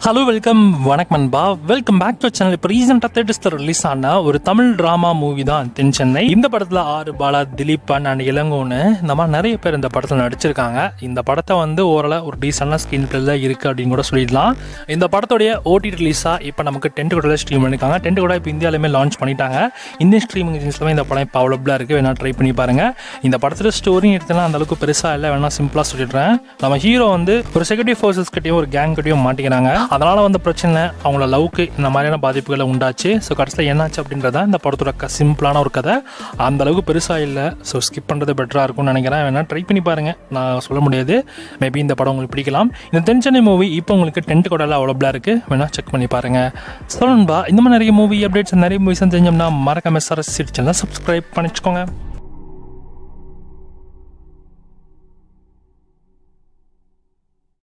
Hello welcome வணக்கம் நண்பா. Welcome back to channel. இப்போ ரீசெண்டாக தேட்டர்ஸில் ரிலீஸ் ஆன ஒரு தமிழ் ட்ராமா மூவி தான் தென் சென்னை. இந்த படத்தில் ஆறு பாலா, திலீப் அண்ட் இளங்கோன்னு இந்த மாதிரி நிறைய பேர் இந்த படத்தில் நடிச்சிருக்காங்க. இந்த படத்தை ஓரளவு ஒரு டீசெண்டான ஸ்க்ரீன் பிளே தான் இருக்குது அப்படின்னு கூட சொல்லிடலாம். இந்த படத்துடைய ஓடி ரிலீஸாக இப்போ நமக்கு 10 கூட ஸ்ட்ரீம் பண்ணியிருக்காங்க. 10 கூட இப்போ இந்தியாவிலுமே லான்ச் பண்ணிட்டாங்க. இந்தியன் ஸ்ட்ரீமிங் ஏஜென்சிலுமே இந்த படம் இப்போ அவைலபிளாக இருக்குது. வேணா ட்ரை பண்ணி பாருங்கள். இந்த படத்தில் ஸ்டோரி எடுத்தலாம் அந்தளவுக்கு பெருசாக இல்லை, வேணா சிம்பிளாக சொல்லிடுறேன். நம்ம ஹீரோ ஒரு செக்யூரிட்டி ஃபோர்ஸஸ் கிட்டையும் ஒரு கேங் கிட்டையும் மாட்டிக்கிறாங்க. அதனால் பிரச்சனை அவங்களோட லவ்க்கு இந்த மாதிரியான பாதிப்புகளை உண்டாச்சு. ஸோ கடைசியில் என்னாச்சு அப்படின்றத இந்த படத்தோட சிம்பிளான ஒரு கதை, அந்த அளவுக்கு பெருசாக இல்லை. ஸோ ஸ்கிப் பண்ணுறது பெட்டராக இருக்கும்னு நினைக்கிறேன். வேணா ட்ரை பண்ணி பாருங்கள். நான் சொல்ல முடியாது, மேபி இந்த படம் உங்களுக்கு பிடிக்கலாம். இந்த தென் சென்னை மூவி இப்போ உங்களுக்கு 10 கூட அவைலபிளாக இருக்குது. வேணா செக் பண்ணி பாருங்கள். சொல்லணும்பா, இந்த மாதிரி நிறைய மூவி அப்டேட்ஸ் நிறைய மூவிஸ் தெரிஞ்சோம்னா மறக்காம SRS சேனலை சப்ஸ்கிரைப் பண்ணிச்சுக்கோங்க.